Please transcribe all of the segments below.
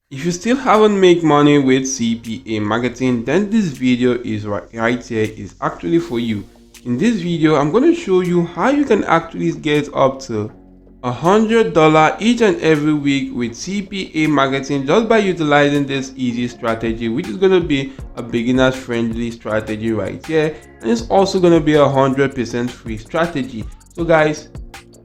If you still haven't made money with CPA marketing, then this video is right here is actually for you. In this video, I'm going to show you how you can actually get up to $100 each and every week with CPA marketing just by utilizing this easy strategy, which is going to be a beginner friendly strategy right here, and it's also going to be 100% free strategy. So guys,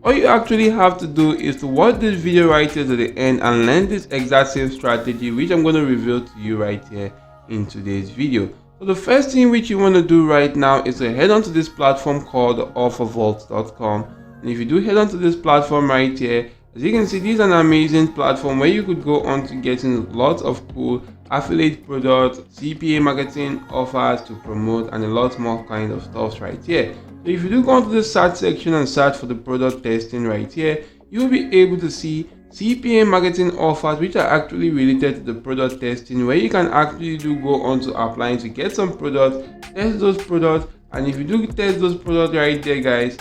all you actually have to do is to watch this video right here to the end and learn this exact same strategy, which I'm going to reveal to you right here in today's video. So the first thing which you want to do right now is to head onto this platform called offervault.com. And if you do head onto this platform right here, as you can see, this is an amazing platform where you could go on to getting lots of cool affiliate products, CPA marketing offers to promote, and a lot more kind of stuff right here. So if you do go into the search section and search for the product testing right here, you'll be able to see CPA marketing offers which are actually related to the product testing, where you can actually do go on to applying to get some products, test those products, and if you do test those products right there guys,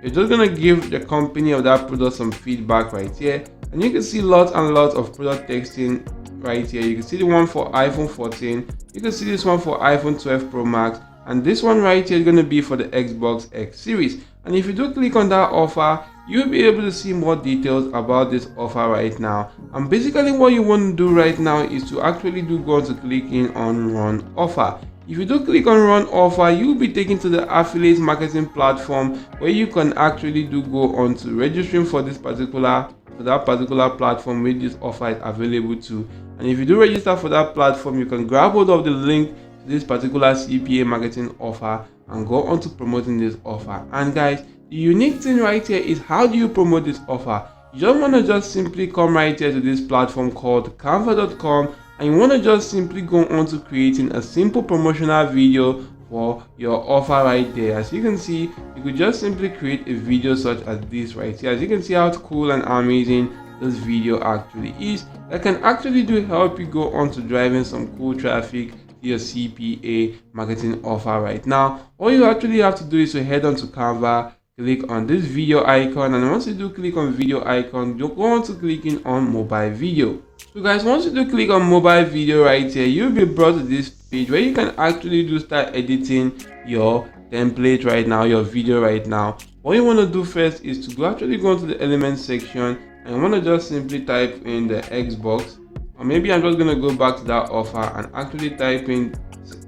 you're just gonna give the company of that product some feedback right here, and you can see lots and lots of product testing right here. You can see the one for iPhone 14, you can see this one for iPhone 12 Pro Max, and this one right here is going to be for the Xbox X series. And if you do click on that offer, you'll be able to see more details about this offer right now. And basically what you want to do right now is to actually do go to clicking on run offer. If you do click on run offer, you'll be taken to the affiliate marketing platform where you can actually do go on to registering for this particular platform where this offer is available to. And if you do register for that platform, you can grab hold of the link this particular CPA marketing offer and go on to promoting this offer. And guys, the unique thing right here is how do you promote this offer? You don't want to just simply come right here to this platform called canva.com, and you want to just simply go on to creating a simple promotional video for your offer right there. As you can see, you could just simply create a video such as this right here. As you can see how cool and amazing this video actually is, that can actually do help you go on to driving some cool traffic your CPA marketing offer right now. All you actually have to do is to head on to Canva, click on this video icon, and once you do click on video icon, you go on to clicking on mobile video. So guys, once you do click on mobile video right here, you'll be brought to this page where you can actually do start editing your template right now, your video right now. What you want to do first is to actually go into the elements section, and you want to just simply type in the Xbox. Or maybe I'm just gonna go back to that offer and actually type in,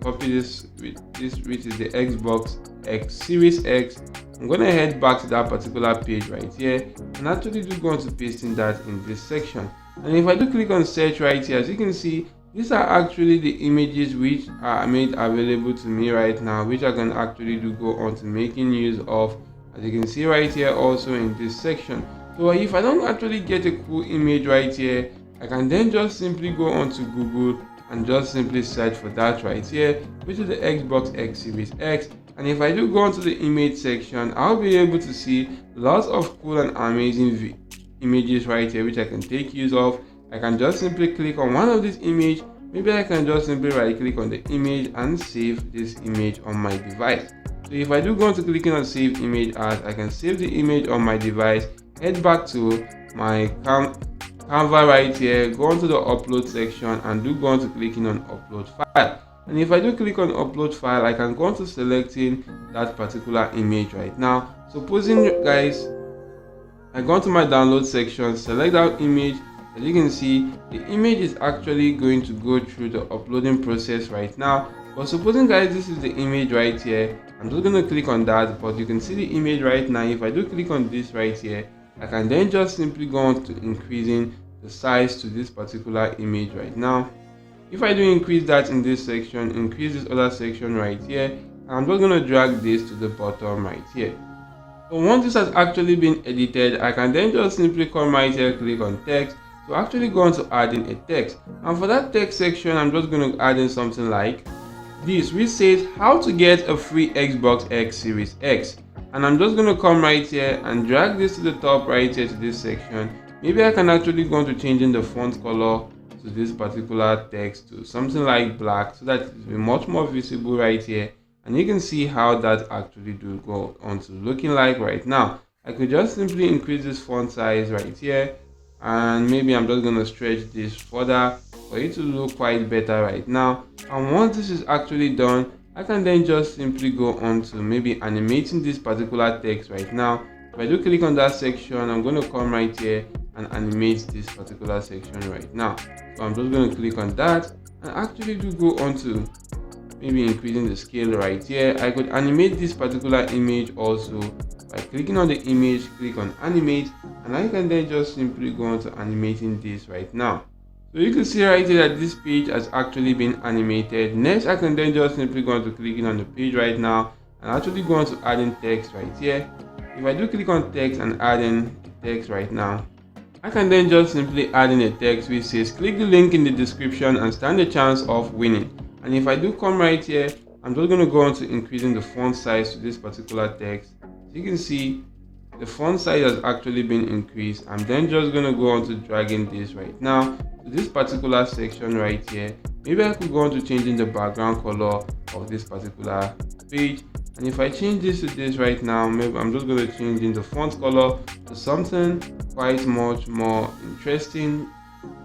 copy this which is the Xbox X Series X. I'm gonna head back to that particular page right here and actually do go on to pasting that in this section. And if I do click on search right here, as you can see, these are actually the images which are made available to me right now, which I can actually do go on to making use of, as you can see right here also in this section. So if I don't actually get a cool image right here, I can then just simply go on to Google and just simply search for that right here, which is the Xbox X Series X. And if I do go onto the image section, I'll be able to see lots of cool and amazing images right here which I can take use of. I can just simply click on one of these images. Maybe I can just simply right click on the image and save this image on my device. So if I do go on to clicking on save image as, I can save the image on my device, head back to my Canva right here, go on to the upload section and do go on to clicking on upload file. And if I do click on upload file, I can go on to selecting that particular image right now. Supposing guys, I go to my download section, select that image. As you can see, the image is actually going to go through the uploading process right now. But supposing guys, this is the image right here, I'm just going to click on that, but you can see the image right now. If I do click on this right here, I can then just simply go on to increasing the size to this particular image right now. If I do increase that in this section, increase this other section right here, I'm just going to drag this to the bottom right here. So once this has actually been edited, I can then just simply come right here, click on text to actually go on to adding a text. And for that text section, I'm just going to add in something like this, which says how to get a free Xbox X Series X. And I'm just going to come right here and drag this to the top right here to this section. Maybe I can actually go on to changing the font color to this particular text to something like black, so that it will be much more visible right here. And you can see how that actually do go on to looking like right now. I could just simply increase this font size right here and maybe I'm just gonna stretch this further for it to look quite better right now. And once this is actually done, I can then just simply go on to maybe animating this particular text right now. If I do click on that section, I'm going to come right here and animate this particular section right now. So I'm just going to click on that and actually do go on to maybe increasing the scale right here. I could animate this particular image also by clicking on the image, click on animate, and I can then just simply go on to animating this right now. So you can see right here that this page has actually been animated. Next, I can then just simply go on to clicking on the page right now and actually go on to adding text right here. If I do click on text and add in text right now, I can then just simply add in a text which says click the link in the description and stand a chance of winning. And if I do come right here, I'm just going to go on to increasing the font size to this particular text. So you can see the font size has actually been increased. I'm then just going to go on to dragging this right now to this particular section right here. Maybe I could go on to changing the background color of this particular page. And if I change this to this right now, maybe I'm just going to change in the font color to something quite much more interesting,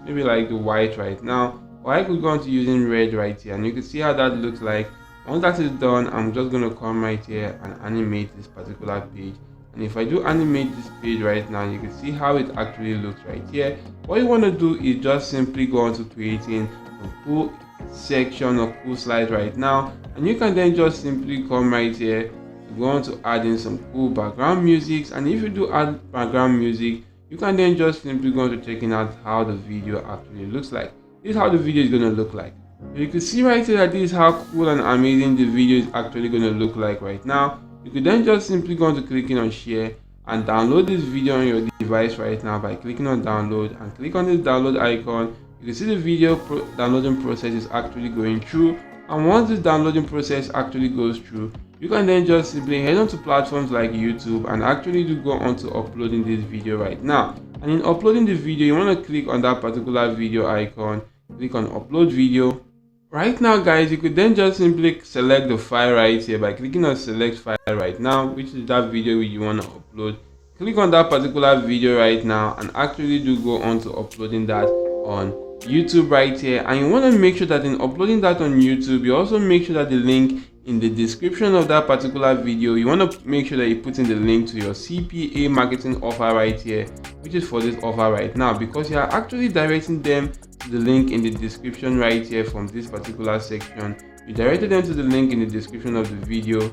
maybe like the white right now. Or I could go on to using red right here, and you can see how that looks like. Once that is done, I'm just going to come right here and animate this particular page. And if I do animate this page right now, you can see how it actually looks right here. What you want to do is just simply go on to creating a cool section or cool slides right now, and you can then just simply come right here to go on to adding some cool background music. And if you do add background music, you can then just simply go on to checking out how the video actually looks like. This is how the video is going to look like. So you can see right here that this is how cool and amazing the video is actually going to look like right now. You could then just simply go on to clicking on share and download this video on your device right now by clicking on download and click on this download icon. You can see the video downloading process is actually going through, and once this downloading process actually goes through, you can then just simply head on to platforms like YouTube and actually do go on to uploading this video right now. And in uploading the video, you want to click on that particular video icon, click on upload video. Right now guys, you could then just simply select the file right here by clicking on select file right now, which is that video you want to upload. Click on that particular video right now and actually do go on to uploading that on YouTube right here. And you want to make sure that in uploading that on YouTube, you also make sure that the link in the description of that particular video, you want to make sure that you put in the link to your CPA marketing offer right here, which is for this offer right now, because you are actually directing them to the link in the description right here from this particular section. You directed them to the link in the description of the video.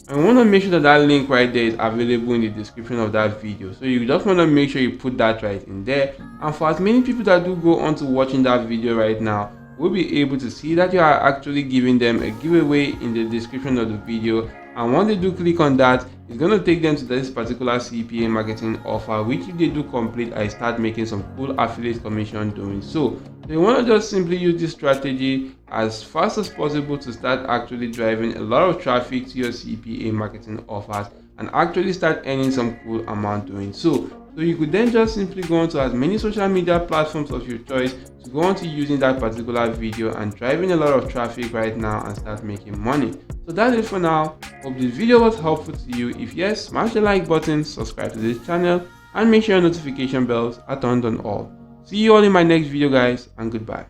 I want to make sure that that link right there is available in the description of that video. So you just want to make sure you put that right in there. And for as many people that do go on to watching that video right now, we'll be able to see that you are actually giving them a giveaway in the description of the video. And once they do click on that, it's going to take them to this particular CPA marketing offer, which if they do complete, I start making some cool affiliate commission doing so. So you want to just simply use this strategy as fast as possible to start actually driving a lot of traffic to your CPA marketing offers and actually start earning some cool amount doing so. So you could then just simply go on to as many social media platforms of your choice to go on to using that particular video and driving a lot of traffic right now and start making money. So that's it for now. Hope this video was helpful to you. If yes, smash the like button, subscribe to this channel, and make sure your notification bells are turned on all. See you all in my next video guys, and goodbye.